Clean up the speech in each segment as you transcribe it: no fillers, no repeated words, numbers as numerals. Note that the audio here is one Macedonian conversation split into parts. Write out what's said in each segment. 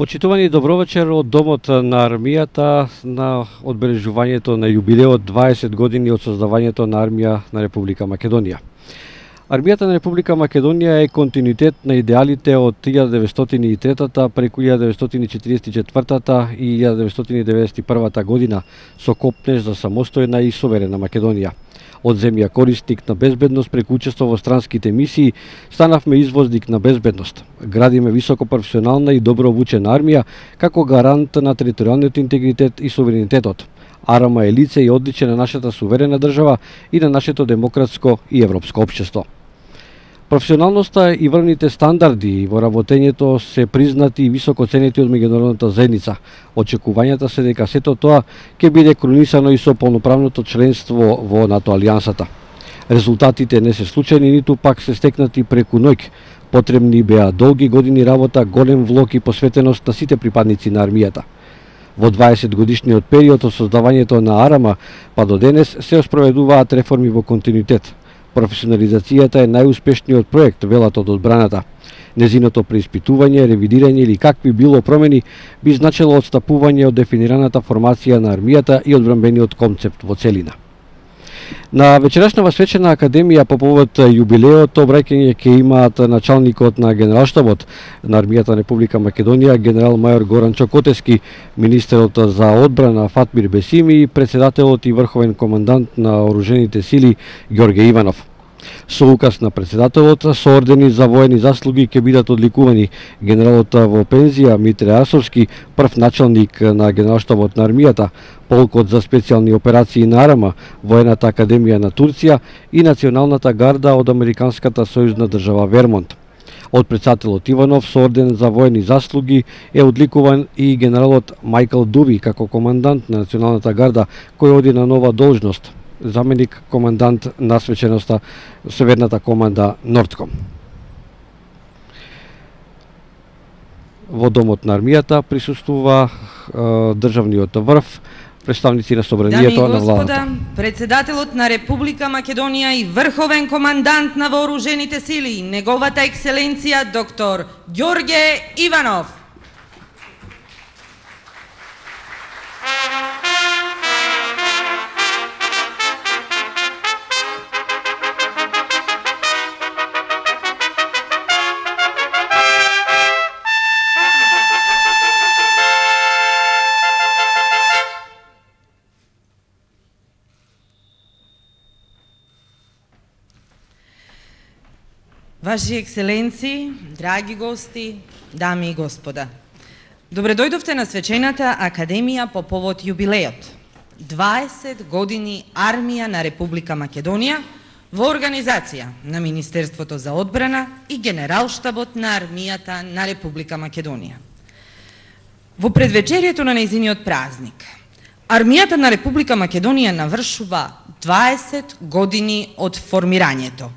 Почитувани добро вечер од Домот на армијата на одбележувањето на јубилеот 20 години од создавањето на армија на Република Македонија. Армијата на Република Македонија е континуитет на идеалите од 1903 преку 1944 и 1991 година со копнеж за самостојна и суверена Македонија. Од земја корисник на безбедност преку учество во странските мисии, станавме извозник на безбедност. Градиме високопрофесионална и добро обучена армија како гарант на територијалниот интегритет и суверенитетот. Арама е лице и одличие на нашата суверена држава и на нашето демократско и европско општество. Професионалноста и врвните стандарди во работењето се признати и високо ценети од меѓународната заедница. Очекувањата се дека сето тоа ќе биде кронисано и со полноправното членство во НАТО алијансата. Резултатите не се случајни, ниту пак се стекнати преку ноќ. Потребни беа долги години работа, голем влог и посветеност на сите припадници на армијата. Во 20 годишниот период од создавањето на Арама па до денес се спроведуваат реформи во континуитет. Професионализацијата е најуспешниот проект, велат од одбраната. Незиното преиспитување, ревидирање или какви било промени би значило отстапување од дефинираната формација на армијата и одбранбениот концепт во целина. На вечерашната свечена академија по повод јубилеот обраќање ќе имаат началникот на Генералштабот на армијата на Република Македонија, генерал мајор Горан Чокотевски, министерот за одбрана Фатмир Бесими и председателот и врховен командант на оружените сили Ѓорѓе Иванов. Со указ на председателот со ордени за воени заслуги ќе бидат одликувани генералот во пензија Митре Асовски, прв началник на Генералштабот на армијата, полкот за специјални операции на Арама, воената академија на Турција и националната гарда од Американската сојузна држава Вермонт. Од председателот Иванов со орден за воени заслуги е одликуван и генералот Мајкл Дуби како командант на националната гарда, кој оди на нова должност, заменик командант на свеченоста Северната команда Нордком. Во Домот на армијата присуствува државниот врв, представници на собранието на владата. Дами и господа, председателот на Република Македонија и врховен командант на вооружените сили, неговата екселенција доктор Ѓорѓе Иванов. Ваши екселенци, драги гости, дами и господа. Добре дојдовте на свечената академија по повод јубилеот. 20 години армија на Република Македонија во организација на Министерството за одбрана и Генералштабот на армијата на Република Македонија. Во предвечерието на нејзиниот празник, армијата на Република Македонија навршува 20 години од формирањето.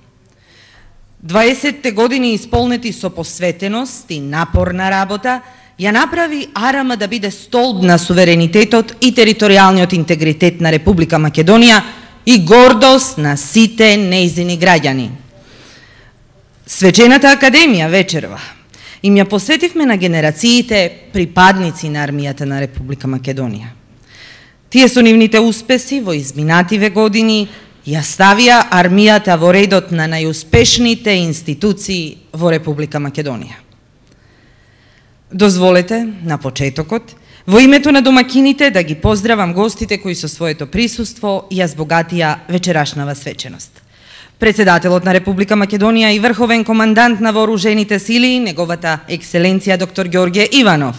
20 години исполнети со посветеност и напорна работа ја направи Арама да биде столб на суверенитетот и територијалниот интегритет на Република Македонија и гордост на сите нејзини граѓани. Свечената академија вечерва им ја посветивме на генерациите припадници на армијата на Република Македонија. Тие со нивните успеси во изминативе години ја ставија армијата во редот на најуспешните институции во Република Македонија. Дозволете на почетокот, во името на домакините, да ги поздравам гостите кои со своето присуство ја збогатија вечерашнава свеченост. Председателот на Република Македонија и врховен командант на вооружените сили, неговата екселенција доктор Ѓорѓе Иванов.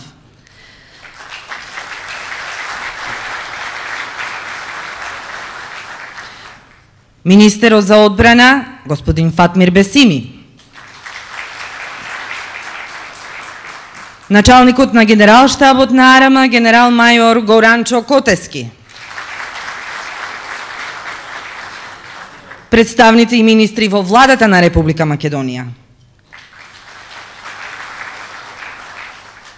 Министерот за одбрана, господин Фатмир Бесими. Началникот на Генералштабот на Арама, генерал мајор Горан Чокотевски. Представници и министри во владата на Република Македонија.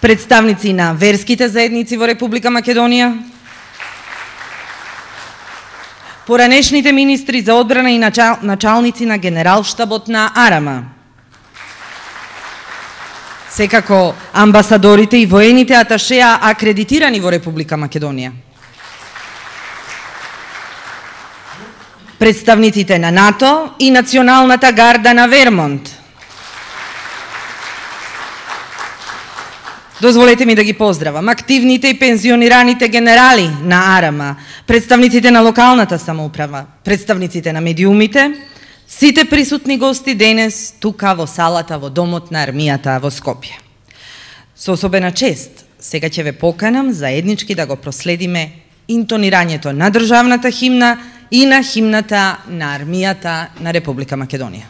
Представници на верските заедници во Република Македонија. Поранешните министри за одбрана и началници на Генералштабот на Арама. Секако амбасадорите и воените аташеа акредитирани во Република Македонија. Представниците на НАТО и Националната гарда на Вермонт. Дозволете ми да ги поздравам активните и пензионираните генерали на АРМА, представниците на локалната самоуправа, представниците на медиумите, сите присутни гости денес тука во салата во Домот на армијата во Скопје. Со особена чест, сега ќе ве поканам заеднички да го проследиме интонирањето на државната химна и на химната на армијата на Република Македонија.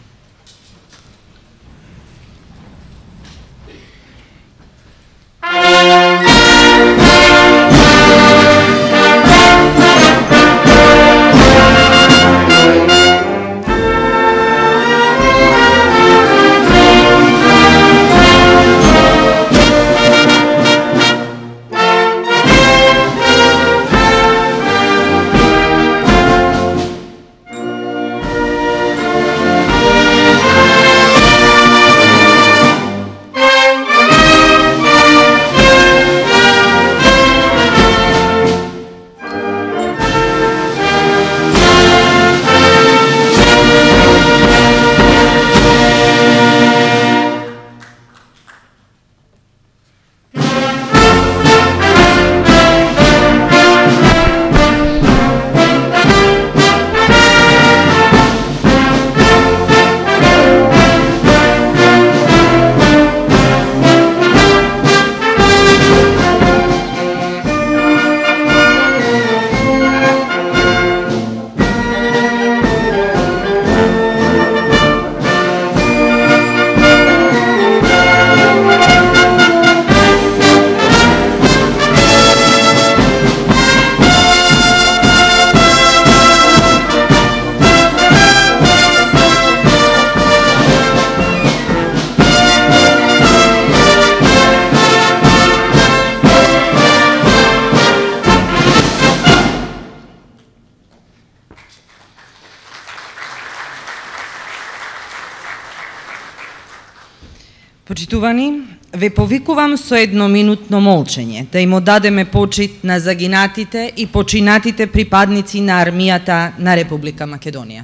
Почитувани, ве повикувам со едноминутно молчење, да им одадеме почит на загинатите и починатите припадници на армијата на Република Македонија.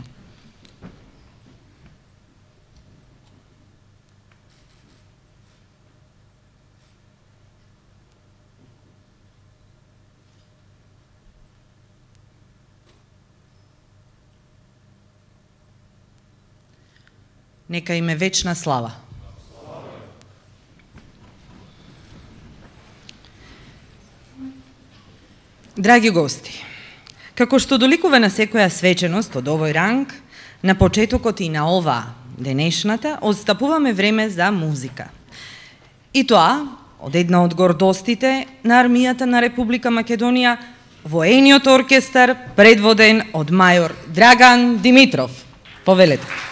Нека им е вечна слава. Драги гости, како што доликува на секоја свеченост од овој ранг, на почетокот и на ова денешната, одстапуваме време за музика. И тоа, од една од гордостите на армијата на Република Македонија, воениот оркестар предводен од мајор Драган Димитров. Повелете.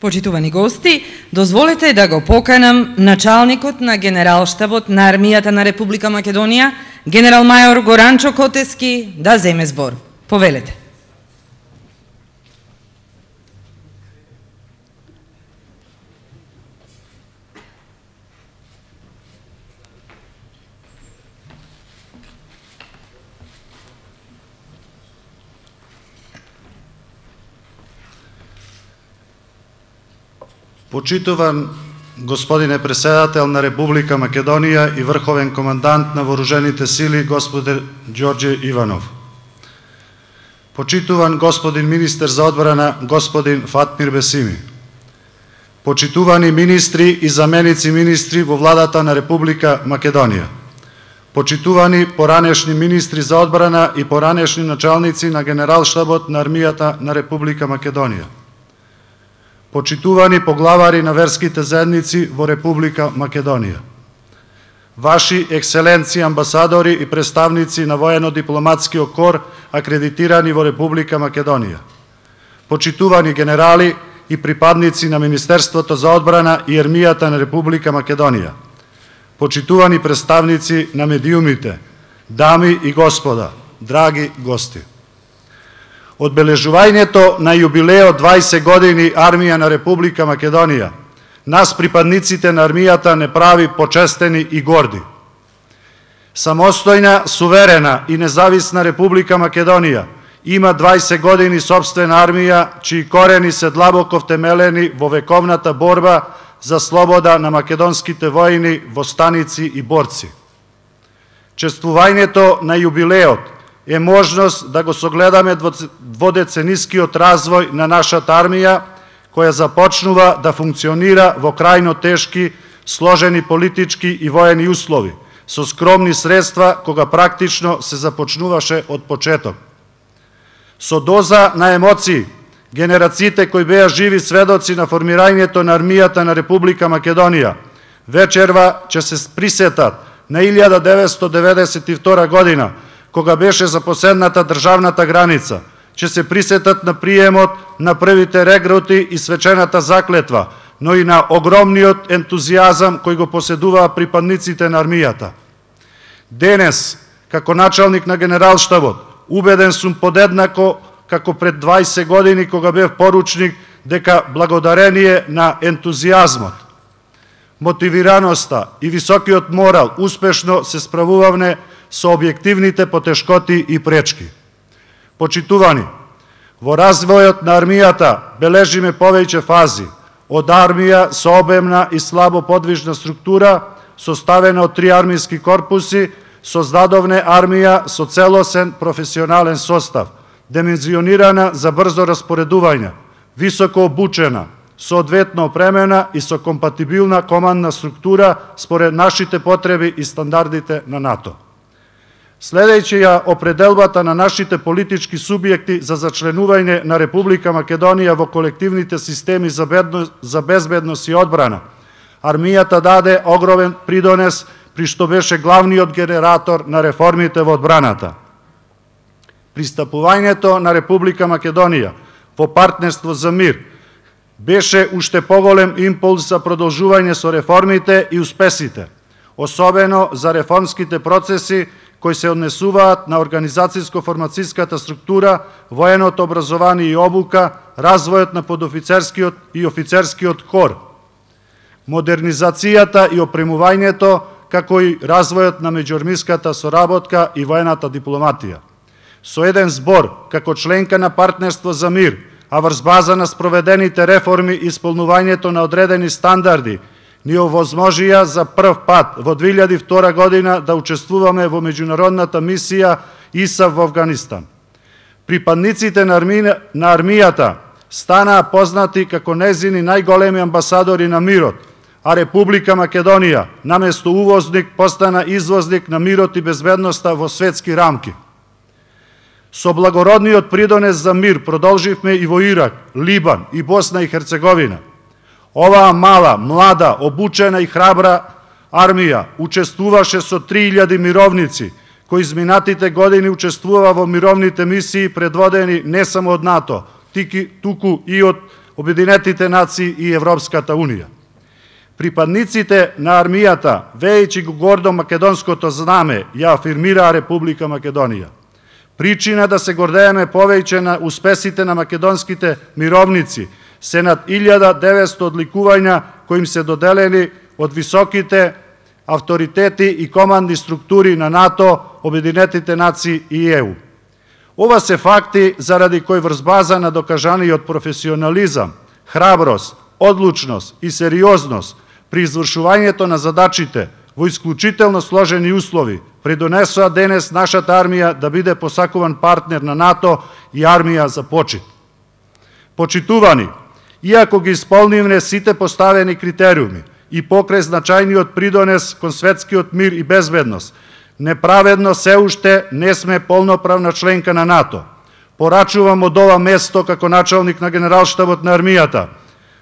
Почитувани гости, дозволете да го поканам началникот на Генералштабот на Армијата на Република Македонија, генерал-мајор Горанчо Котески, да земе збор. Повелете. Почитуван господине председател на Република Македонија и врховен командант на вооружените сили господин Ѓорѓе Иванов. Почитуван господин министер за одбрана господин Фатмир Бесими. Почитувани министри и заменици министри во владата на Република Македонија. Почитувани поранешни министри за одбрана и поранешни началници на Генералштабот на Армијата на Република Македонија. Почитувани поглавари на верските заедници во Република Македонија. Ваши екселенци амбасадори и представници на воено-дипломатскиот кор акредитирани во Република Македонија. Почитувани генерали и припадници на Министерството за одбрана и Армијата на Република Македонија. Почитувани представници на медиумите, дами и господа, драги гости. Одбележувањето на јубилеот 20 години Армија на Република Македонија, нас припадниците на армијата не прави почестени и горди. Самостојна, суверена и независна Република Македонија има 20 години сопствена армија, чии корени се длабоко втемелени во вековната борба за слобода на македонските војни, востаници и борци. Чествувањето на јубилеот е можност да го согледаме дводеценискиот развој на нашата армија, која започнува да функционира во крајно тешки, сложени политички и воени услови, со скромни средства, кога практично се започнуваше од почеток. Со доза на емоции, генерациите кои беа живи сведоци на формирањето на армијата на Република Македонија, вечерва ќе се присетат на 1992 година, кога беше запоседната државната граница, ќе се присетат на приемот на првите регрути и свечената заклетва, но и на огромниот ентузијазам кој го поседуваа припадниците на армијата. Денес, како началник на Генералштабот, убеден сум подеднако како пред 20 години кога бев поручник, дека благодарение на ентузијазмот, мотивираноста и високиот морал успешно се справувавме со објективните потешкоти и пречки. Почитувани, во развојот на армијата бележиме повеќе фази, од армија со обемна и слабо подвижна структура, составена од 3 армијски корпуси, создадовне армија со целосен професионален состав, димензионирана за брзо распоредување, високо обучена, соодветно опремена и со компатибилна командна структура според нашите потреби и стандардите на НАТО. Следејќи ја определбата на нашите политички субјекти за зачленување на Република Македонија во колективните системи за безбедност и одбрана, армијата даде огромен придонес при што беше главниот генератор на реформите во одбраната. Пристапувањето на Република Македонија во партнерство за мир беше уште поголем импулс за продолжување со реформите и успесите, особено за реформските процеси кои се однесуваат на организацијско-формациската структура, военото образование и обука, развојот на подофицерскиот и офицерскиот кор, модернизацијата и опремувањето, како и развојот на меѓуармиската соработка и воената дипломатија. Со еден збор, како членка на партнерство за мир, а врз база на спроведените реформи и исполнувањето на одредени стандарди, ни овозможија за прв пат во 2002 година да учествуваме во меѓународната мисија ИСАФ во Авганистан. Припадниците на армијата станаа познати како незини најголеми амбасадори на мирот, а Република Македонија, наместо увозник, постана извозник на мирот и безбедноста во светски рамки. Со благородниот придонес за мир продолживме и во Ирак, Либан и Босна и Херцеговина. Оваа мала, млада, обучена и храбра армија учествуваше со 3000 мировници, кои изминатите години учествува во мировните мисии предводени не само од НАТО, туку и од Обединетите нации и Европската унија. Припадниците на армијата, вејќи го гордо македонското знаме, ја афирмираа Република Македонија. Причина да се гордееме повеќе на успесите на македонските мировници се над 1900 одликувања кои им се доделени од високите авторитети и командни структури на НАТО, Обединетите нации и ЕУ. Ова се факти заради кои врз база на докажаниот професионализам, храброст, одлучност и сериозност при извршувањето на задачите во исклучително сложени услови придонесоа денес нашата армија да биде посакуван партнер на НАТО и армија за почит. Почитувани, иако ги исполнивме сите поставени критериуми и покрај значајниот придонес кон светскиот мир и безбедност, неправедно се уште не сме полноправна членка на НАТО. Порачувам од ова место како началник на Генералштабот на армијата,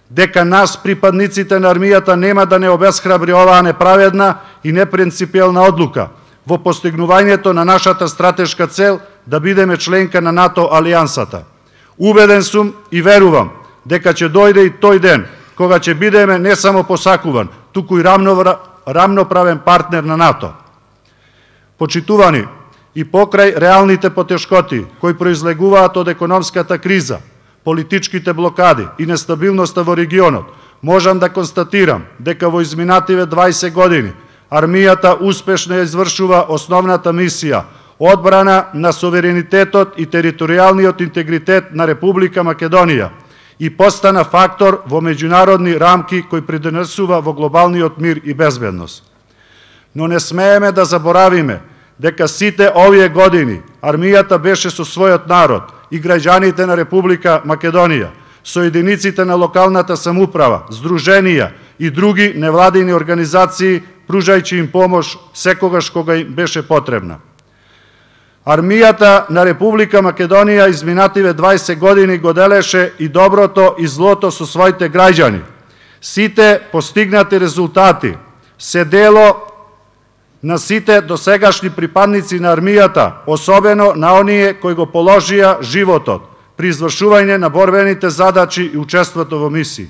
дека нас, припадниците на армијата, нема да не обесхрабри оваа неправедна и непринципиелна одлука во постигнувањето на нашата стратешка цел да бидеме членка на НАТО алијансата. Убеден сум и верувам дека ќе дојде и тој ден кога ќе бидеме не само посакуван, туку и рамноправен партнер на НАТО. Почитувани, и покрај реалните потешкоти кои произлегуваат од економската криза, политичките блокади и нестабилноста во регионот, можам да констатирам дека во изминативе 20 години армијата успешно ја извршува основната мисија одбрана на суверенитетот и територијалниот интегритет на Република Македонија и постана фактор во меѓународни рамки кои придонесува во глобалниот мир и безбедност. Но не смееме да заборавиме дека сите овие години армијата беше со својот народ и граѓаните на Република Македонија, со единиците на локалната самоуправа, здруженија и други невладини организации, пружајќи им помош секогаш кога им беше потребна. Армијата на Република Македонија изминативе 20 години го делеше и доброто и злото со своите граѓани. Сите постигнати резултати се дело на сите досегашни припадници на армијата, особено на оние кои го положија животот при извршување на борбените задачи и учеството во мисии.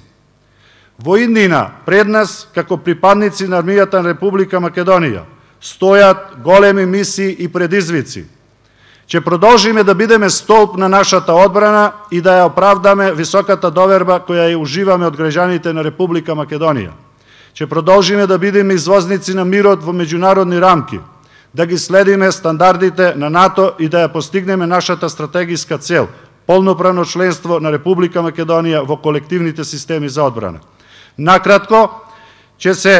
Во иднина пред нас, како припадници на армијата на Република Македонија, стојат големи мисии и предизвици. Ќе продолжиме да бидеме столб на нашата одбрана и да ја оправдаме високата доверба која ја уживаме од граѓаните на Република Македонија. Ќе продолжиме да бидеме извозници на мирот во меѓународни рамки, да ги следиме стандардите на НАТО и да ја постигнеме нашата стратегиска цел – полноправно членство на Република Македонија во колективните системи за одбрана. Накратко, ќе се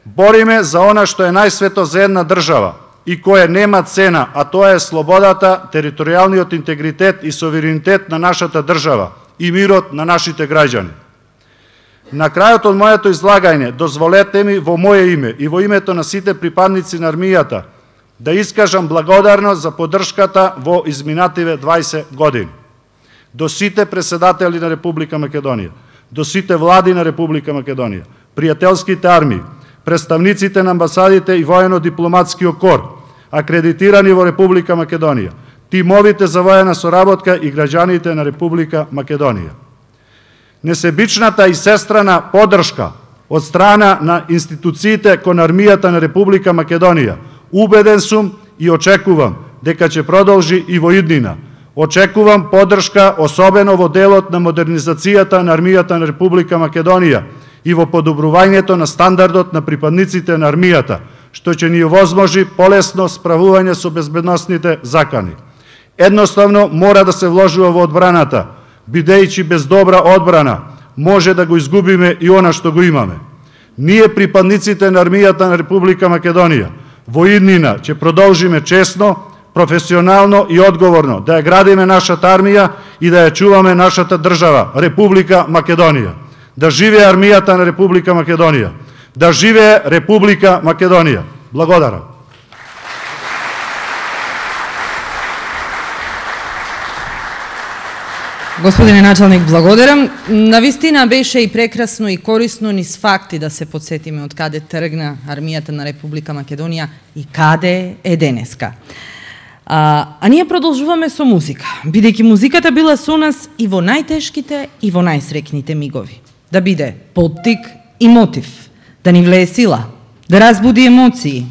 бориме за она што е најсвето за една држава и кое нема цена, а тоа е слободата, територијалниот интегритет и суверенитет на нашата држава и мирот на нашите граѓани. На крајот од моето излагање, дозволете ми во моје име и во името на сите припадници на армијата да искажам благодарност за поддршката во изминативе 20 години. До сите преседатели на Република Македонија, до сите влади на Република Македонија, пријателските армии, представниците на амбасадите и воено-дипломатскиот кор, акредитирани во Република Македонија, тимовите за воена соработка и граѓаните на Република Македонија. Несебичната и сестрана поддршка од страна на институциите кон армијата на Република Македонија, убеден сум и очекувам дека ќе продолжи и во иднина. Очекувам поддршка особено во делот на модернизацијата на армијата на Република Македонија и во подобрувањето на стандардот на припадниците на армијата, што ќе ни овозможи полесно справување со безбедносните закани. Едноставно мора да се вложува во одбраната, бидејќи без добра одбрана може да го изгубиме и она што го имаме. Ние, припадниците на армијата на Република Македонија, во иднина ќе продолжиме честно, професионално и одговорно да ја градиме нашата армија и да ја чуваме нашата држава, Република Македонија. Да живее армијата на Република Македонија. Да живее Република Македонија. Благодарам. Господине началник, благодарам. Навистина беше и прекрасно и корисно низ факти да се подсетиме од каде тргна армијата на Република Македонија и каде е денеска. А ние продолжуваме со музика, бидејќи музиката била со нас и во најтешките и во најсрекните мигови. Да биде поттик и мотив, да ни влее сила, да разбуди емоции.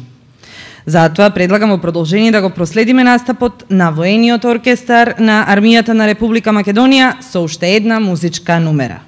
Затоа предлагам во продолжение да го проследиме настапот на воениот оркестар на Армијата на Република Македонија со уште една музичка нумера.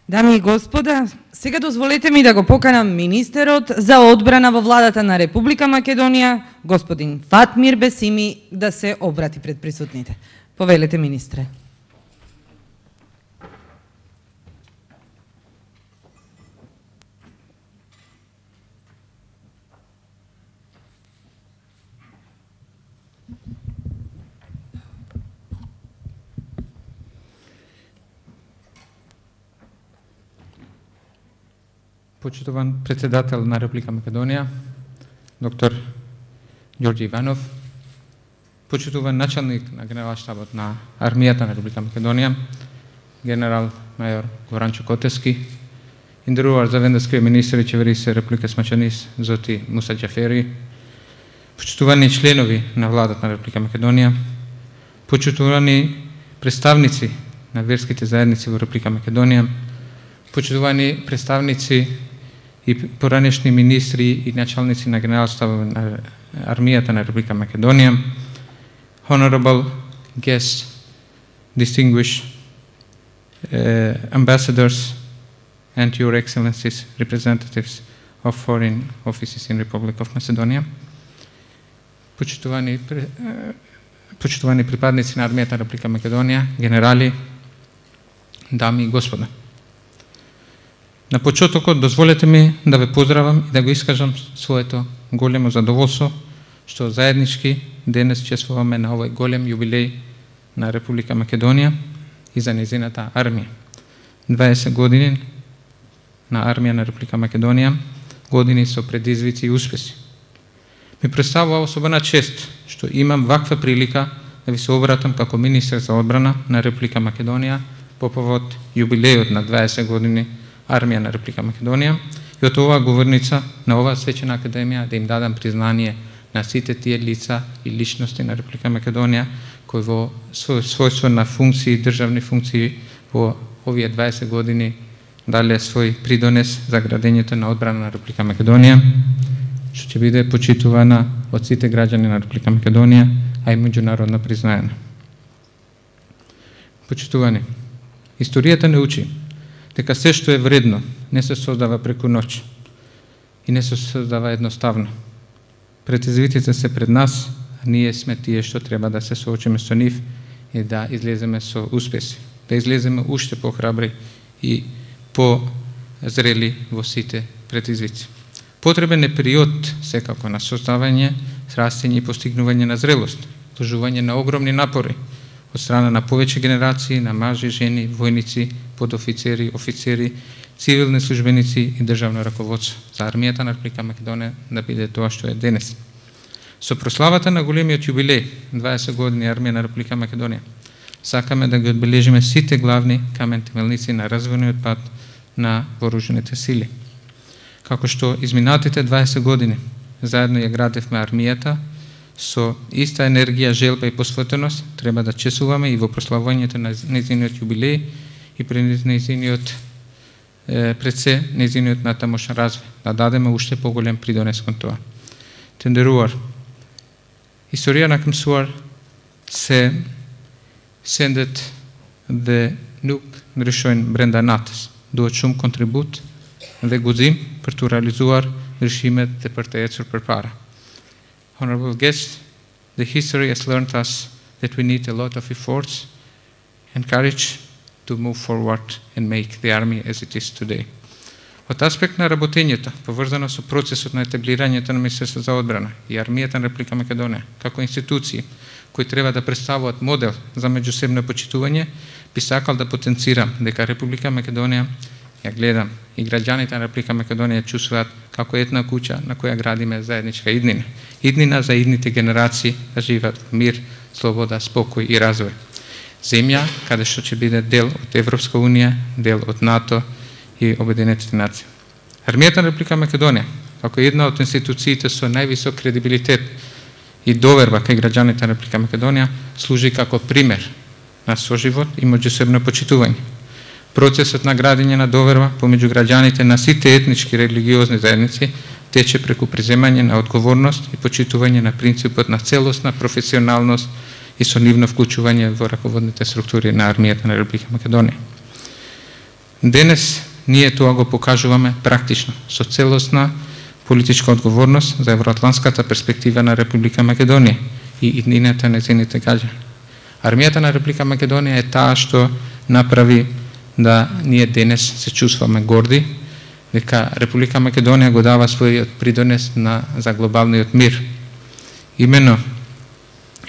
Дами и господа, сега дозволете ми да го поканам министерот за одбрана во владата на Република Македонија, господин Фатмир Бесими, да се обрати пред присутните. Повелете, министре. Почитуван председател на Република Македонија, доктор Ѓорѓе Иванов, почитуван началник на Генералштабот на армијата на Република Македонија, генерал мајор Горанчо Котески, индирувар завендески министри Чеверисе Република Смачанис Зоти Муса Џафери, почитувани членови на владата на Република Македонија, почитувани представници на верските заедници во Република Македонија, почитувани представници и поранешни министри и началници на Генералштабот на армијата на Република Македонија, honorable guests, distinguished ambassadors, and your excellencies, representatives of foreign offices in Republic of Macedonia, почитувани припадници на армијата на Република Македонија, генерали, дами и господа. На почетокот дозволете ми да ве поздравам и да го искажам своето големо задоволство што заеднички денес чествуваме на овој голем јубилеј на Република Македонија и за незината армија. 20 години на армија на Република Македонија, години со предизвици и успеси. Ми представува особена чест што имам ваква прилика да ви се обратам како министер за одбрана на Република Македонија по повод јубилејот на 20 години армија на Република Македонија и од оваа говорница на оваа свечена академија да им дадам признание на сите тие лица и личности на Република Македонија кои во својство на функции, државни функции во овие 20 години дале свој придонес за градењето на одбрана на Република Македонија, што ќе биде почитувана од сите граѓани на Република Македонија, а и меѓународно признаена. Почитувани, историјата не учи дека се што е вредно не се создава преку ноќ и не се создава едноставно. Предизвиците се пред нас, а ние сме тие што треба да се соочиме со нив и да излеземе со успеси, да излеземе уште похрабри и позрели во сите предизвици. Потребен е период секако на создавање, растење и постигнување на зрелост, вложување на огромни напори од страна на повеќе генерации на мажи, жени, војници, подофицери, офицери, цивилни службеници и државно раководство за армијата на Република Македонија да биде тоа што е денес. Со прославата на големиот јубилеј 20 години армија на Република Македонија сакаме да ги одбележиме сите главни камен темелници на развојниот пат на вооружените сили. Како што изминатите 20 години заедно ја градевме армијата, со иста енергија, желба и посветеност треба да чествуваме и во прославувањето на незиниот јубилеј и пред се незиниот натамошен развој, да дадеме уште поголем придонес кон тоа. Тендеруар, историја на Къмсуар се sendet dhe nuk ndryshojnë brenda natës. Duhet shumë kontribut dhe guxim për të realizuar ndryshimet dhe për të ecur përpara. Honorable guests, the history has learned us that we need a lot of efforts and courage to move forward and make the army as it is today. Од аспект на работењето, поврзано со процесот на етаблирањето на Министерството за одбрана и армијата на Република Македонија, како институции кои треба да представуваат модел за меѓусебно почитување, би сакал да потенцирам дека Република Македонија ја гледам и граѓаните на Република Македонија чувствуваат како една куќа на која градиме заедничка иднина. Иднина за идните генерации да живеат во мир, слобода, спокој и развој. Земја каде што ќе биде дел од Европска унија, дел од НАТО и Обединетите нации. Армијата на Република Македонија, како една од институциите со највисок кредибилитет и доверба кај граѓаните на Република Македонија, служи како пример на соживот и меѓусебно почитување. Процесот на градење на доверба помеѓу граѓаните на сите етнички религиозни заедници тече преку преземање на одговорност и почитување на принципот на целосна професионалност и со нивно вклучување во раководните структури на армијата на Република Македонија. Денес ние тоа го покажуваме практично со целосна политичка одговорност за евроатлантската перспектива на Република Македонија и иднината на незините граѓани. Армијата на Република Македонија е таа што направи да ние денес се чувстваме горди дека Република Македонија го дава својот придонес за глобалниот мир. Имено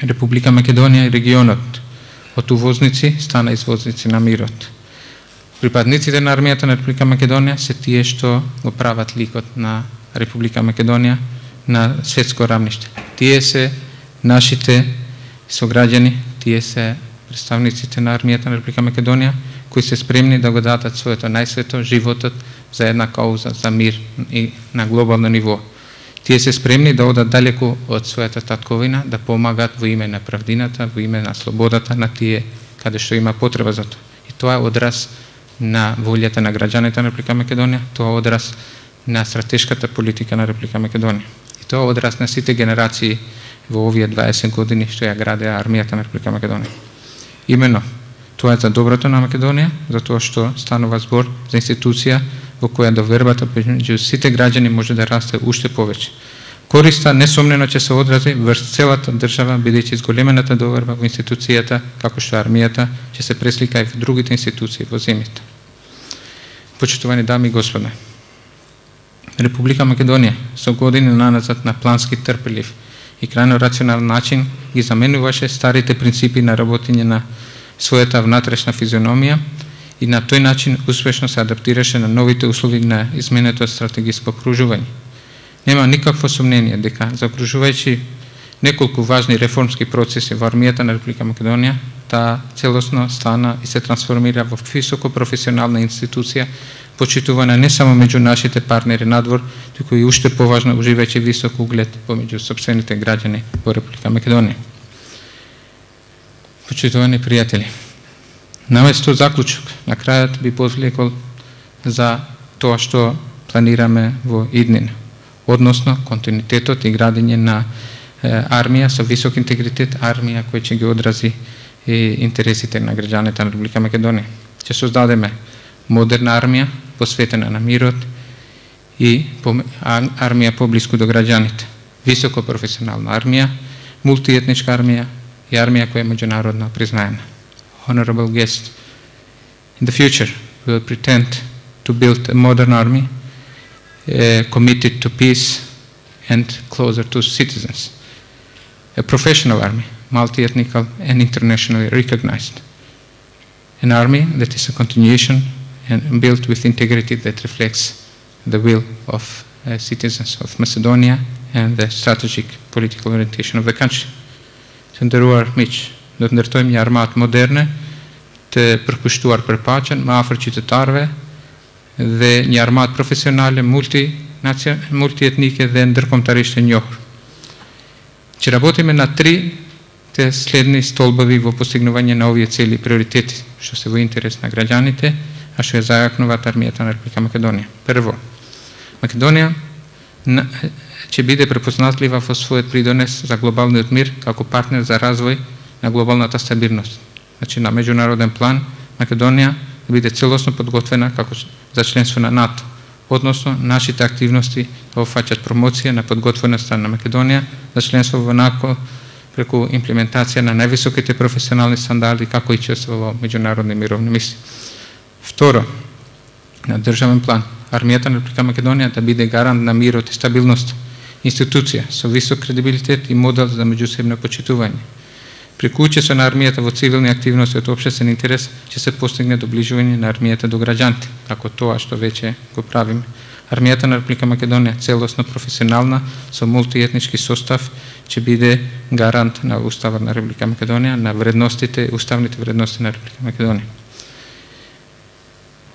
Република Македонија и регионот од увозници стана извозници на мирот. Припадниците на армијата на Република Македонија се тие што го прават ликот на Република Македонија на светско равниште. Тие се нашите сограѓани, тие се представниците на армијата на Република Македонија, кои се спремни да го дадат своето најсвето, животот за една кауза, за мир и на глобално ниво. Тие се спремни да одат далеку од својата татковина, да помагат во име на правдината, во име на слободата на тие каде што има потреба за тоа. И тоа е одраз на волјата на граѓаните на Република Македонија, тоа е одраз на стратешката политика на Република Македонија. И тоа е одраз на сите генерации во овие 20 години што ја градеа армијата на Република Македонија. Именно, тоа е за доброто на Македонија, за тоа што станува збор за институција во која довербата меѓу сите граѓани може да расте уште повеќе. Користа несомнено ќе се одрази врз целата држава, бидејќи зголемената доверба во институцијата, како што армијата, ќе се преслика и во другите институции во земјата. Почитувани дами и господа, Република Македонија со години наназад на плански, трпелив и крајно рационален начин ги заменуваше старите принципи на работење на својата внатрешна физиономија и на тој начин успешно се адаптираше на новите услови на изменето стратегиско окружување. Нема никакво сомнение дека закружувајќи неколку важни реформски процеси во армијата на Република Македонија, таа целосно стана и се трансформира во високо професионална институција, почитувана не само меѓу нашите партнери надвор, туку и уште поважно уживајќи висок углед помеѓу сопствените граѓани во Република Македонија. Почитувани пријатели, наместо заклучок, на крајот би подвлекол за тоа што планираме во иднина, односно континуитетот и градење на армија со висок интегритет, армија која ќе ги одрази интересите на граѓаните на Република Македонија. Ќе создадеме модерна армија, посветена на мирот и армија поблиску до граѓаните. Високо професионална армија, мултиетничка армија и армија која е меѓународно признаена. Honorable guest, in the future we will pretend to build a modern army committed to peace and closer to citizens. A professional army, multi-ethnical and internationally recognized. An army that is a continuation and built with integrity that reflects the will of citizens of Macedonia and the strategic political orientation of the country. Të nderuar miq, do të ndërtojmë një armatë moderne, të përkushtuar për paqen, më afër qytetarëve dhe një armatë profesionale multietnike dhe ndërkombëtarisht e njohur. Që работиме на трите следни столбови во постигнување на овие цели и приоритети, што се во интерес на граѓаните, а што е зајакнуваат армијата на Република Македонија. Прво, Македонија ќе биде препознатлива во својот придонес за глобалниот мир како партнер за развој на глобалната стабилност. Значи, на меѓународен план, Македонија да биде целосно подготвена како за членство на НАТО, односно нашите активности да офаќаат промоција на подготвеноста на Македонија за членство во НАТО преку имплементација на највисоките професионални стандарди, како и членство во меѓународни мировни мисии. Второ, на државен план, армијата на Република Македонија да биде гарант на мирот и стабилност, институција со висок кредибилитет и модел за меѓусебно почитување. Преку учество на армијата во цивилни активности од општествен интерес ќе се постигне доближување на армијата до граѓаните, како тоа што веќе го правиме. Армијата на Република Македонија целосно професионална со мултиетнички состав ќе биде гарант на уставот на Република Македонија, на вредностите, уставните вредности на Република Македонија.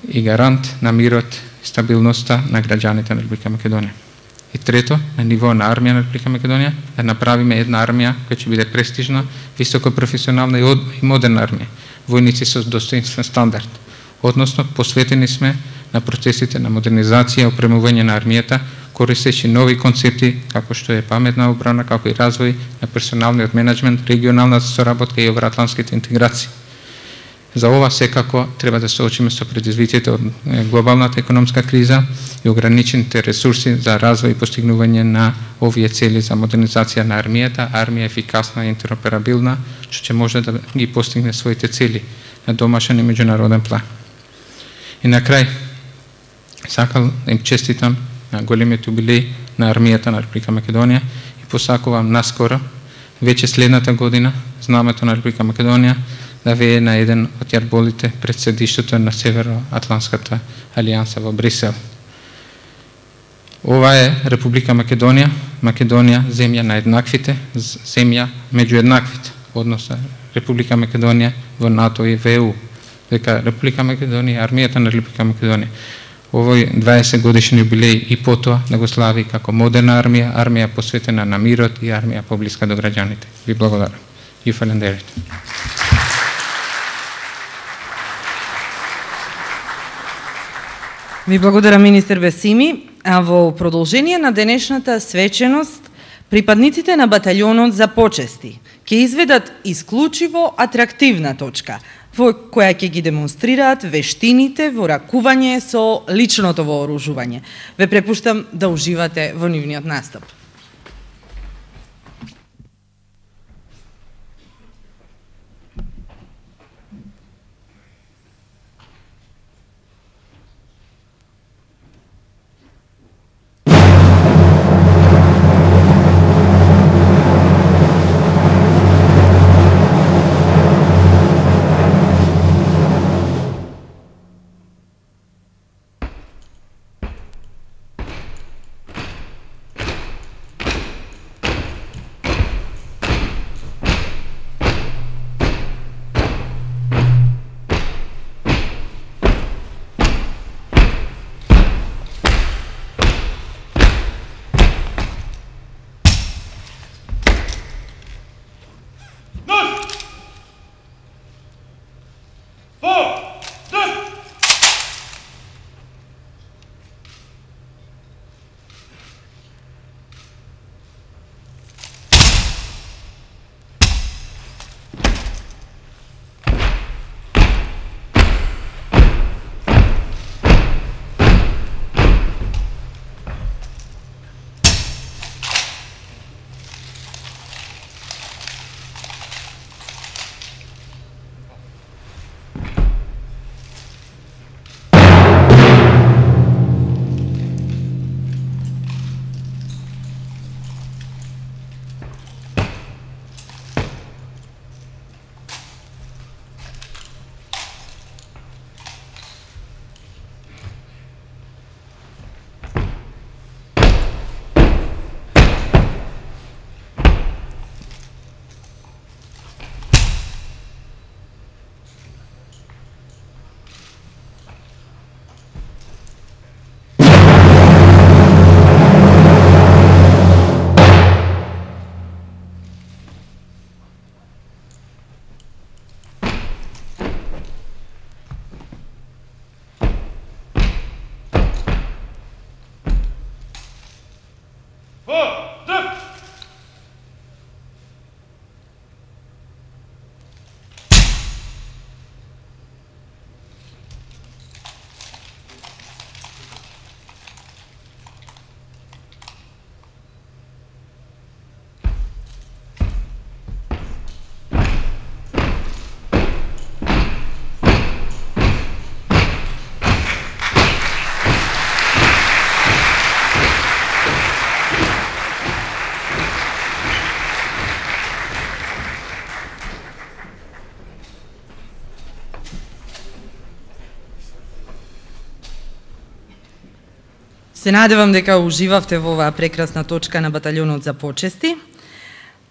И гарант на мирот и стабилноста на граѓаните на Република Македонија. И трето, на ниво на армија на Република Македонија, да направиме една армија која ќе биде престижна, високо професионална и модерна армија, војници со достоинствен стандард. Односно, посветени сме на процесите на модернизација и опремување на армијата, користејќи нови концепти, како што е паметна одбрана, како и развој на персоналниот менеджмент, регионална соработка и евроатлантските интеграции. За ова секако треба да се очиме со предизвиците од глобалната економска криза и ограничените ресурси за развој и постигнување на овие цели за модернизација на армијата, армија ефикасна и интероперабилна, што ќе може да ги постигне своите цели на домашен и меѓународен план. И на крај, сакал да им честитам на големиот јубилеј на армијата на Република Македонија и посакувам наскоро, веќе следната година, знамето на Република Македонија да вее на еден од јарболите пред седиштето на Североатлантската алијанса во Брисел. Ова е Република Македонија, Македонија земја на еднаквите, земја меѓу еднаквите, односно Република Македонија во НАТО и ВЕУ, дека Република Македонија, армијата на Република Македонија, овој 20 годишен јубилеј и потоа да го слави како модерна армија, армија посветена на мирот и армија поблиска до граѓаните. Ви благодарам. Јуфалендерите. Ви благодарам, министер Бесими. А во продолжение на денешната свеченост, припадниците на баталјонот за почести ќе изведат исклучиво атрактивна точка, во која ќе ги демонстрираат вештините во ракување со личното вооружување. Ве препуштам да уживате во нивниот настап. Се надевам дека уживавте во оваа прекрасна точка на баталјонот за почести.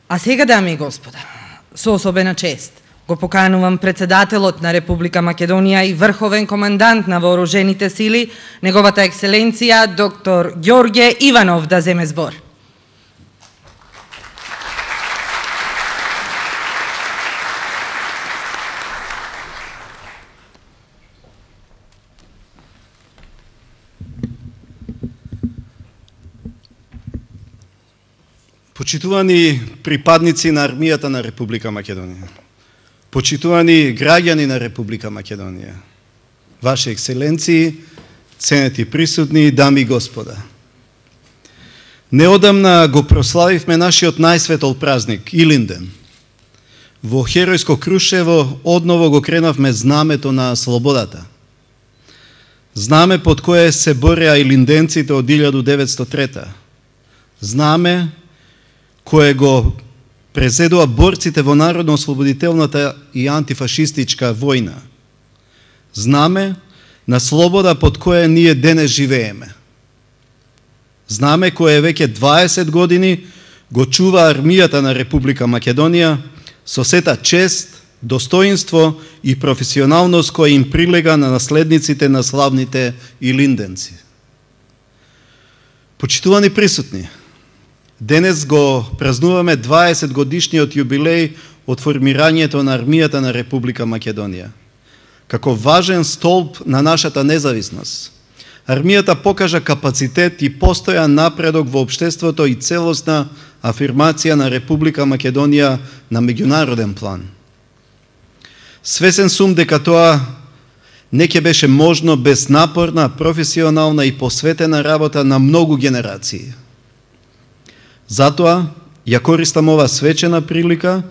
А сега, дами и господа, со особена чест го поканувам председателот на Република Македонија и врховен командант на вооружените сили, неговата екселенција доктор Ѓорѓе Иванов да земе збор. Почитувани припадници на армијата на Република Македонија, почитувани граѓани на Република Македонија, Ваши екселенции, ценети присутни, дами и господа. Неодамна го прославивме нашиот најсветол празник, Илинден. Во Херојско Крушево одново го кренавме знамето на слободата. Знаме под кое се бореа илинденците од 1903. Знаме кое го презедува борците во народно-ослободителната и антифашистичка војна. Знаме на слобода под која ние денес живееме. Знаме која веќе 20 години го чува армијата на Република Македонија со сета чест, достоинство и професионалност која им прилега на наследниците на славните илинденци. Почитувани присутни, денес го празнуваме 20 годишниот јубилеј од формирањето на армијата на Република Македонија. Како важен столб на нашата независност, армијата покажа капацитет и постојан напредок во општеството и целосна афирмација на Република Македонија на меѓународен план. Свесен сум дека тоа не ќе беше можно без напорна, професионална и посветена работа на многу генерации. Затоа ја користам ова свечена прилика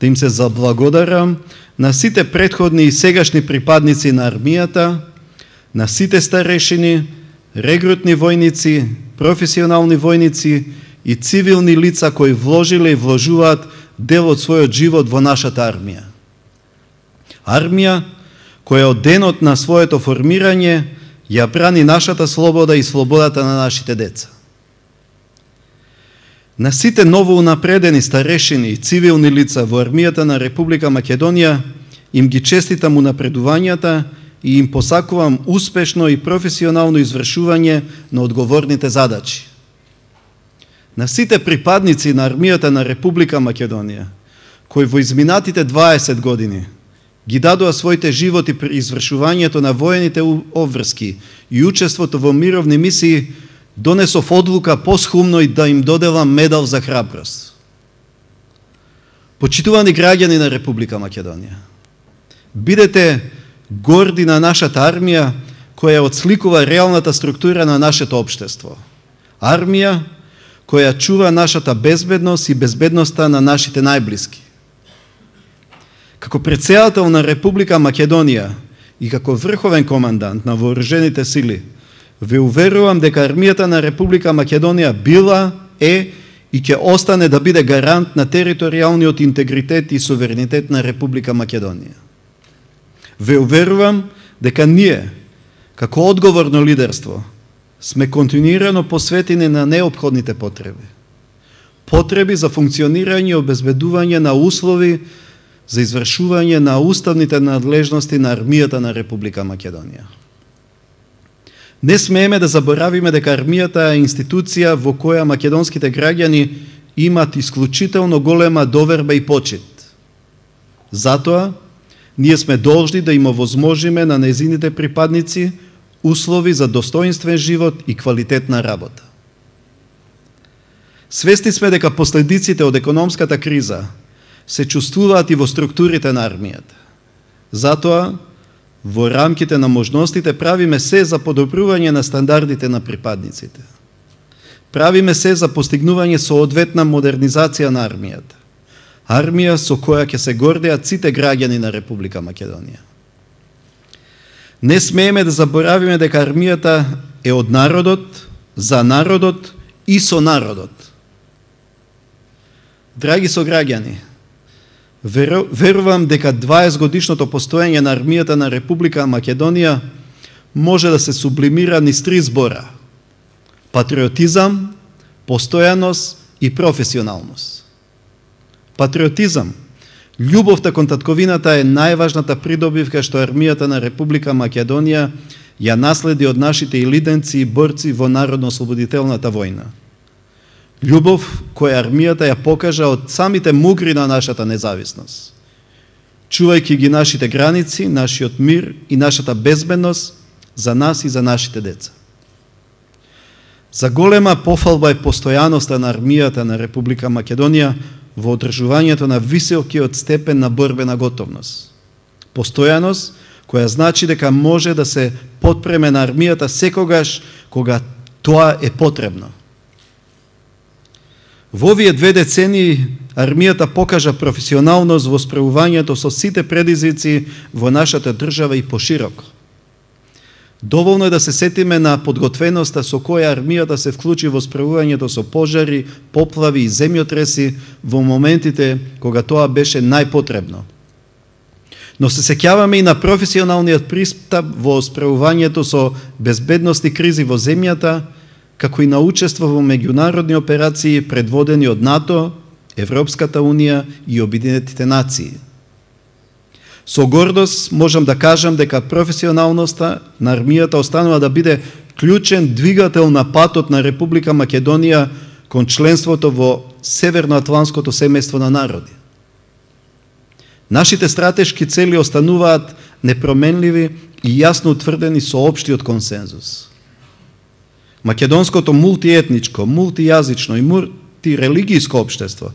да им се заблагодарам на сите претходни и сегашни припадници на армијата, на сите старешини, регрутни војници, професионални војници и цивилни лица кои вложиле и вложуваат дел од својот живот во нашата армија. Армија која од денот на своето формирање ја брани нашата слобода и слободата на нашите деца. На сите новоунапредени старешини и цивилни лица во армијата на Република Македонија им ги честитам унапредувањата и им посакувам успешно и професионално извршување на одговорните задачи. На сите припадници на армијата на Република Македонија, кои во изминатите 20 години ги дадоа своите животи при извршувањето на воените обврски и учеството во мировни мисии, донесов одлука посхумно и да им доделам медал за храброст. Почитувани граѓани на Република Македонија, бидете горди на нашата армија која отсликува реалната структура на нашето општество. Армија која чува нашата безбедност и безбедноста на нашите најблиски. Како претседател на Република Македонија и како врховен командант на вооружените сили, ве уверувам дека армијата на Република Македонија била, е и ќе остане да биде гарант на територијалниот интегритет и суверенитет на Република Македонија. Ве уверувам дека ние, како одговорно лидерство, сме континуирано посветени на неопходните потреби. Потреби за функционирање и обезбедување на услови за извршување на уставните надлежности на армијата на Република Македонија. Не смееме да заборавиме дека армијата е институција во која македонските граѓани имат исклучително голема доверба и почит. Затоа, ние сме должни да им овозможиме на нејзините припадници услови за достоинствен живот и квалитетна работа. Свесни сме дека последиците од економската криза се чувствуваат и во структурите на армијата. Затоа, во рамките на можностите правиме се за подобрување на стандардите на припадниците. Правиме се за постигнување соодветна модернизација на армијата. Армија со која ќе се гордеат сите граѓани на Република Македонија. Не смееме да заборавиме дека армијата е од народот, за народот и со народот. Драги сограѓани, верувам дека 20 годишното постоење на армијата на Република Македонија може да се сублимира низ 3 збора: патриотизам, постојаност и професионалност. Патриотизам, љубовта кон татковината е најважната придобивка што армијата на Република Македонија ја наследи од нашите илиденци и борци во народно-ослободителната војна. Љубов која армијата ја покажа од самите мугри на нашата независност, чувајќи ги нашите граници, нашиот мир и нашата безбедност за нас и за нашите деца. За голема пофалба е постојаноста на армијата на Република Македонија во одржувањето на високиот степен на борбена готовност. Постојаност која значи дека може да се потпреме на армијата секогаш кога тоа е потребно. Во овие 2 децении армијата покажа професионалност во справувањето со сите предизвици во нашата држава и пошироко. Доволно е да се сетиме на подготвеноста со која армијата се вклучи во справувањето со пожари, поплави и земјотреси во моментите кога тоа беше најпотребно. Но се сеќаваме и на професионалниот пристап во справувањето со безбедности кризи во земјата, како и на учество во меѓународни операции предводени од НАТО, Европската Унија и Обединетите нации. Со гордост можам да кажам дека професионалноста на армијата останува да биде клучен двигател на патот на Република Македонија кон членството во Северноатлантското семејство на народи. Нашите стратешки цели остануваат непроменливи и јасно утврдени со општиот консензус. Македонското мултиетничко, мултијазично и мултирелигијско општество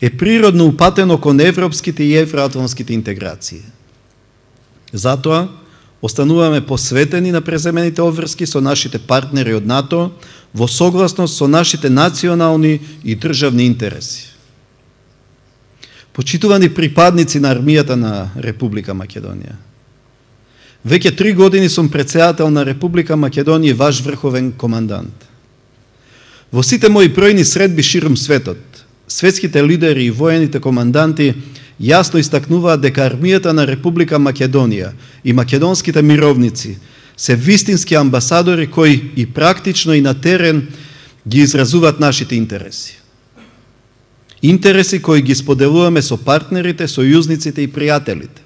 е природно упатено кон европските и евроатлантските интеграции. Затоа, остануваме посветени на преземените обврски со нашите партнери од НАТО во согласност со нашите национални и државни интереси. Почитувани припадници на армијата на Република Македонија, веќе 3 години сум претседател на Република Македонија и ваш врховен командант. Во сите мои бројни средби ширум светот, светските лидери и воените команданти јасно истакнуваат дека армијата на Република Македонија и македонските мировници се вистински амбасадори кои и практично и на терен ги изразуваат нашите интереси. Интереси кои ги споделуваме со партнерите, сојузниците и пријателите.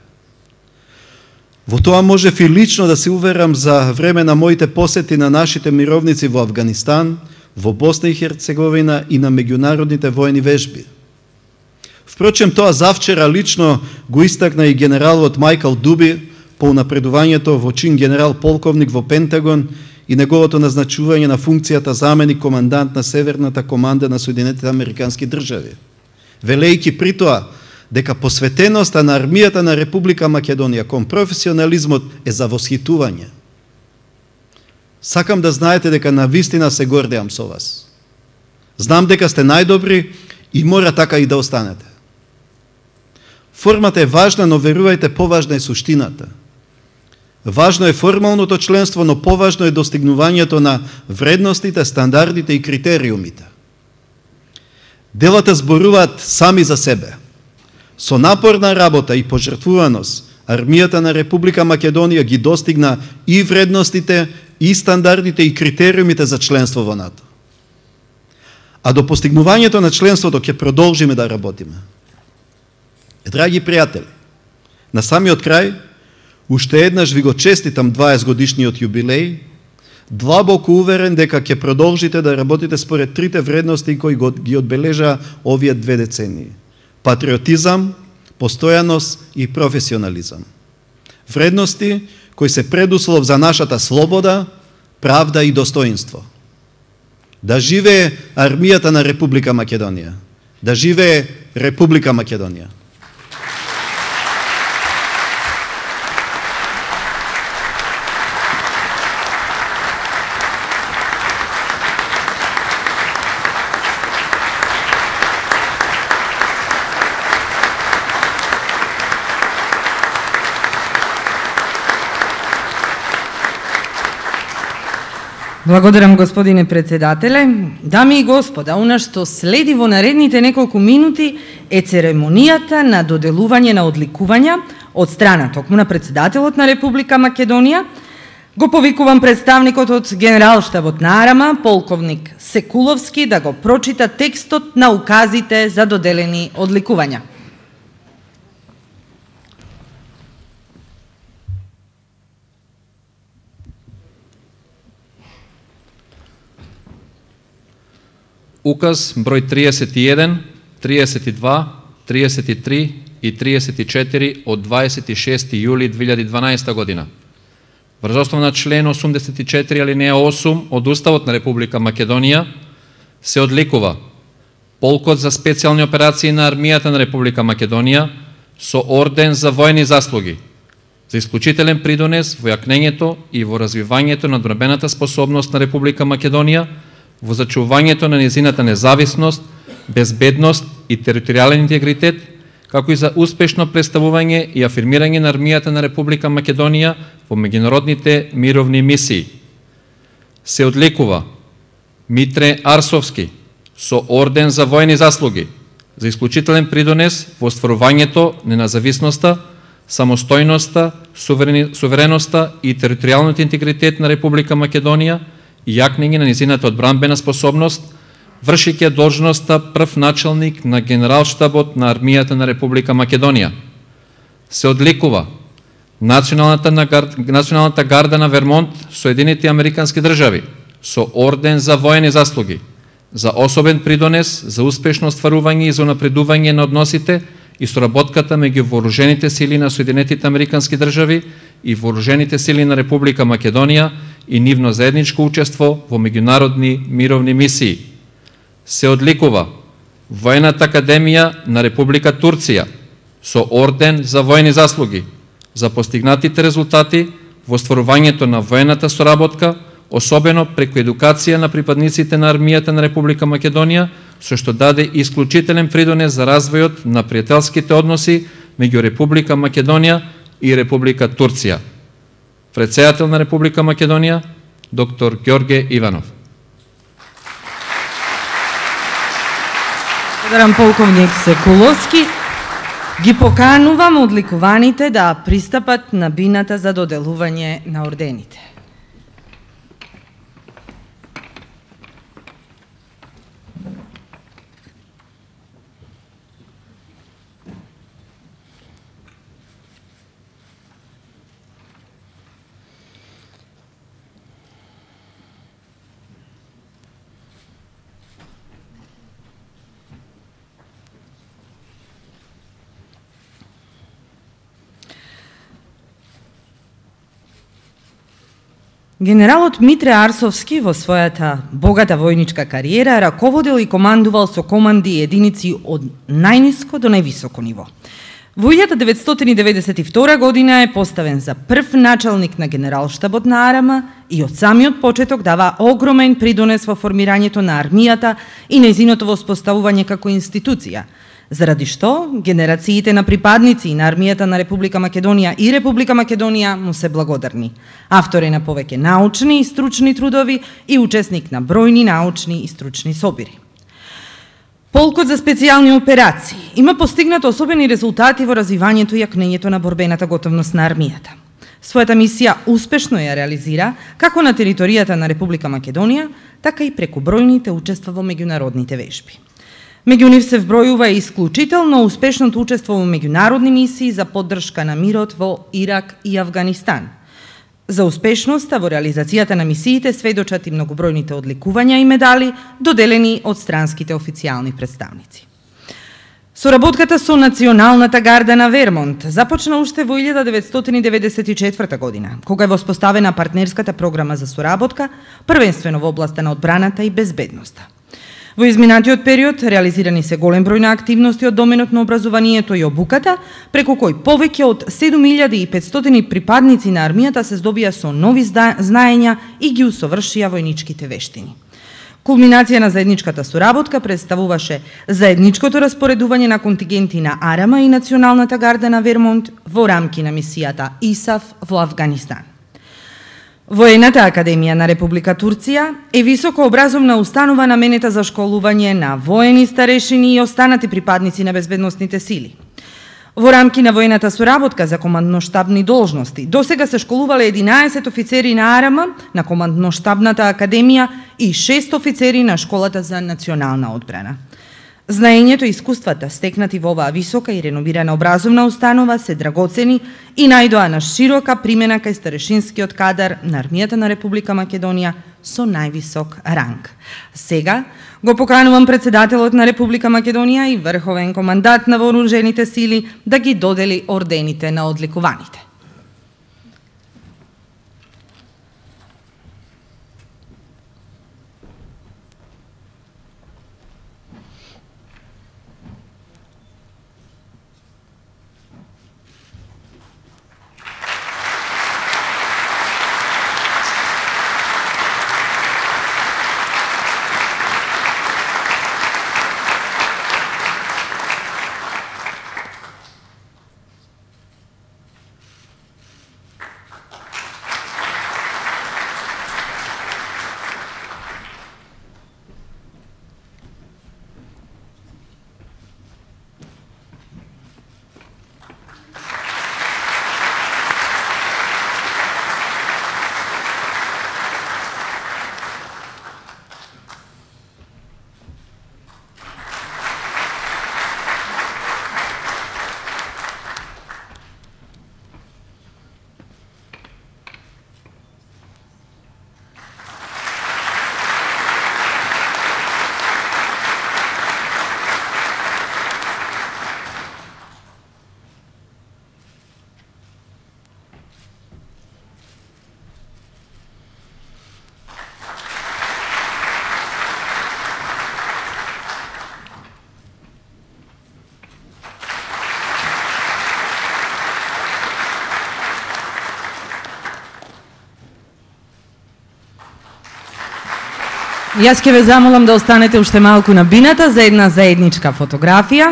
Во тоа можев и лично да се уверам за време на моите посети на нашите мировници во Авганистан, во Босна и Херцеговина и на меѓународните воени вежби. Впрочем, тоа завчера лично го истакна и генералот Мајкл Дуби по напредувањето во чин генерал полковник во Пентагон и неговото назначување на функцијата заменик командант на Северната команда на Соединетите Американски држави, велејќи при тоа дека посветеноста на армијата на Република Македонија кон професионализмот е за восхитување. Сакам да знаете дека навистина се гордеам со вас. Знам дека сте најдобри и мора така и да останете. Формата е важна, но верувајте, поважна е суштината. Важно е формалното членство, но поважно е достигнувањето на вредностите, стандардите и критериумите. Делата зборуваат сами за себе. Со напорна работа и пожртвуваност, армијата на Република Македонија ги достигна и вредностите, и стандардите, и критериумите за членство во НАТО. А до постигнувањето на членството ќе продолжиме да работиме. Драги пријатели, на самиот крај, уште еднаш ви го честитам 20 годишниот јубилеј, длабоко уверен дека ќе продолжите да работите според трите вредности кои ги одбележа овие 2 децении. Патриотизам, постојаност и професионализам. Вредности кои се предуслов за нашата слобода, правда и достоинство. Да живее армијата на Република Македонија. Да живее Република Македонија. Благодарам, господине председателе. Дами и господа, она што следи во наредните неколку минути е церемонијата на доделување на одликувања од страна токму на председателот на Република Македонија. Го повикувам представникот од Генералштабот на Арама, полковник Секуловски, да го прочита текстот на указите за доделени одликувања. Указ број 31, 32, 33 и 34 од 26 јули 2012 година. Врз основа на член 84 алинеја 8 од Уставот на Република Македонија се одликува полкот за специјални операции на армијата на Република Македонија со орден за воени заслуги, за исклучителен придонес во јакнењето и во развивањето на одбранбената способност на Република Македонија, во зачувањето на незината независност, безбедност и територијален интегритет, како и за успешно представување и афирмирање на армијата на Република Македонија во меѓународните мировни мисии. Се одликува Митре Арсовски со орден за војни заслуги за исклучителен придонес во остварувањето на независноста, самостојноста, сувереноста и територијалниот интегритет на Република Македонија и јакнење на низината одбранбена способност, вршејќи должноста прв началник на Генералштабот на армијата на Република Македонија. Се одликува Националната гарда на Вермонт, Соединените Американски држави, со орден за војни заслуги, за особен придонес за успешно остварување и за напредување на односите и соработката меѓу вооружените сили на Соединетите Американски држави и вооружените сили на Република Македонија и нивно заедничко учество во меѓународни мировни мисии. Се одликува Војната академија на Република Турција со орден за војни заслуги за постигнатите резултати во остварувањето на воената соработка, особено преку едукација на припадниците на армијата на Република Македонија, со што даде исклучителен придонес за развојот на пријателските односи меѓу Република Македонија и Република Турција. Председател на Република Македонија, доктор Ѓорге Иванов. Благодарам полковник Секуловски. Ги поканувам одликуваните да пристапат на бината за доделување на ордените. Генералот Митре Арсовски во својата богата војничка кариера раководел и командувал со команди и единици од најниско до највисоко ниво. Во 1992 година е поставен за прв началник на Генералштабот на АРМ и од самиот почеток дава огромен придонес во формирањето на армијата и нејзиното воспоставување како институција, заради што генерациите на припадници на армијата на Република Македонија и Република Македонија му се благодарни. Автор е на повеќе научни и стручни трудови и учесник на бројни научни и стручни собири. Полкот за специјални операции има постигнат особени резултати во развивањето и јакнењето на борбената готовност на армијата. Својата мисија успешно ја реализира како на територијата на Република Македонија, така и преку бројните учества во меѓународните вежби. Меѓу нив се вбројува и исклучително успешното учество во меѓународни мисии за поддршка на мирот во Ирак и Авганистан. За успешноста во реализацијата на мисиите сведочат и многобројните одликувања и медали доделени од странските официјални представници. Соработката со Националната гарда на Вермонт започна уште во 1994 година, кога е воспоставена партнерската програма за соработка, првенствено во областа на одбраната и безбедноста. Во изминатиот период реализирани се голем број на активности од доменот на образованието и обуката, преку кој повеќе од 7500 припадници на армијата се здобија со нови знаења и ги усовршија војничките вештини. Кулминација на заедничката соработка представуваше заедничкото распоредување на контингенти на АРМ и Националната гарда на Вермонт во рамки на мисијата ИСАФ во Авганистан. Воената академија на Република Турција е високообразовна установа наменета за школување на воени старешини и останати припадници на безбедносните сили. Во рамки на воената соработка за командно-штабни должности досега се школувале 11 офицери на АРМ, на командно-штабната академија и 6 офицери на школата за национална одбрана. Знаењето и искуствата стекнати во оваа висока и реновирана образовна установа се драгоцени и најдоа на широка примена кај старешинскиот кадар на армијата на Република Македонија со највисок ранг. Сега го поканувам председателот на Република Македонија и врховен командант на вооружените сили да ги додели ордените на одликуваните. Јас ќе ве замолам да останете уште малку на бината за една заедничка фотографија.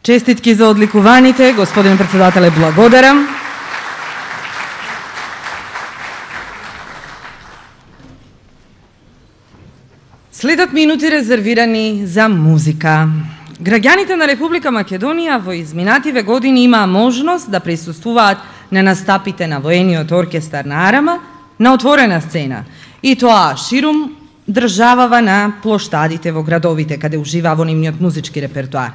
Честитки за одликуваните, господин председателе, благодарам. Следат минути резервирани за музика. Граѓаните на Република Македонија во изминативе години имаа можност да присуствуваат на настапите на воениот оркестар на Арама на отворена сцена, и тоа ширум државава на плоштадите во градовите каде уживаа во нивниот музички репертоар.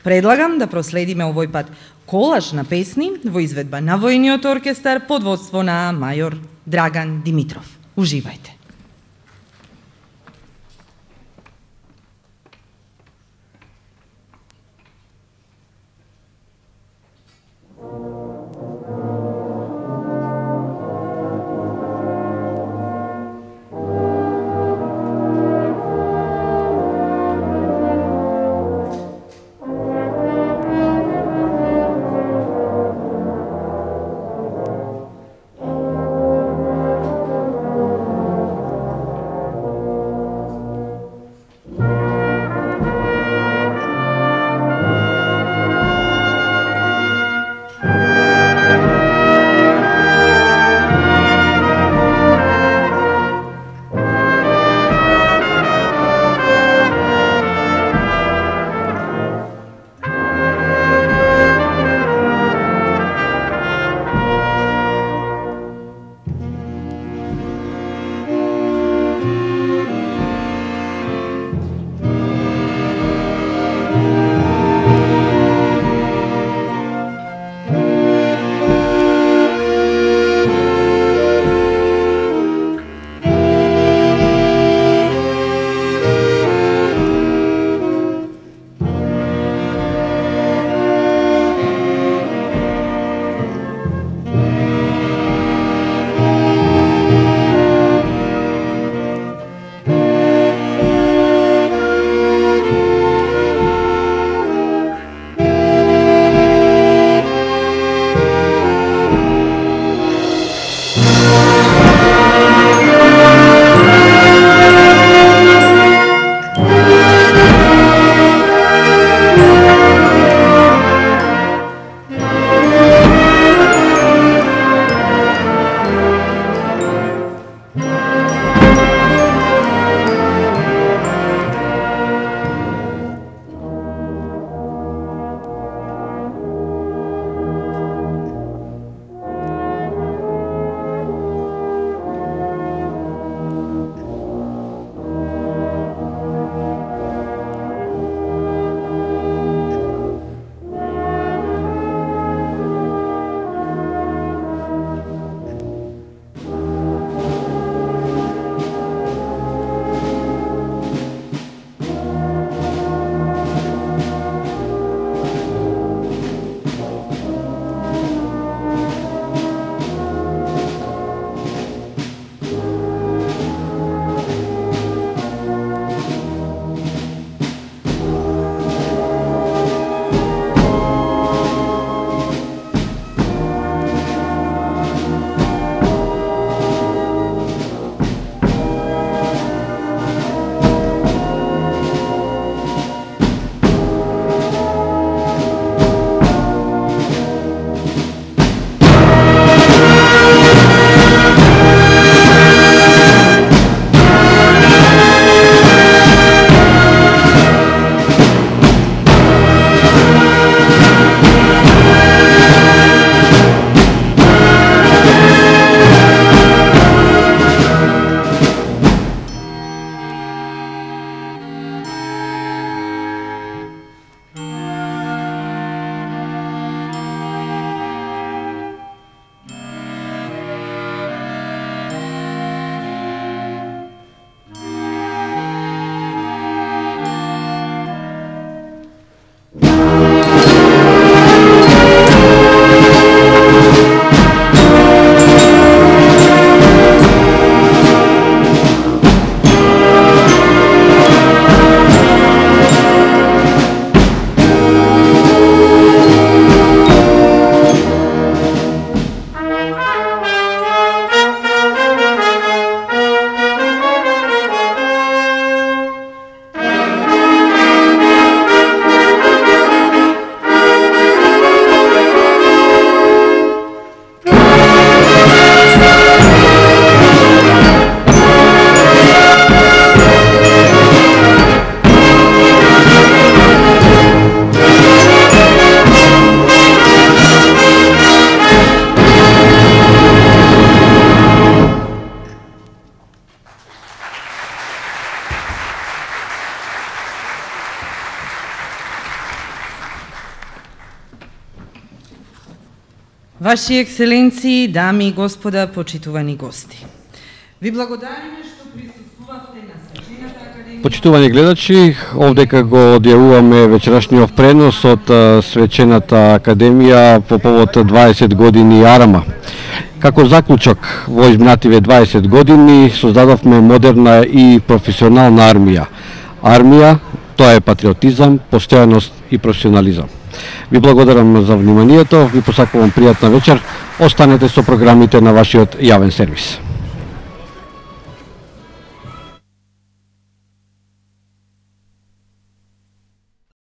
Предлагам да проследиме овој пат колаж на песни во изведба на воениот оркестар под водство на мајор Драган Димитров. Уживајте. Ваши ексцеленции, дами и господа, почитувани гости. Ви благодариме што присуствувавте на свечената академија. Почитувани гледачи, овдека го одјавуваме вечерашниот пренос од свечената академија по повод 20 години Арама. Како заклучок во изминативе 20 години создадовме модерна и професионална армија. Армија, тоа е патриотизам, постојаност и професионализам. Ви благодарам за вниманието, ви посакувам пријатна вечер, останете со програмите на вашиот јавен сервис.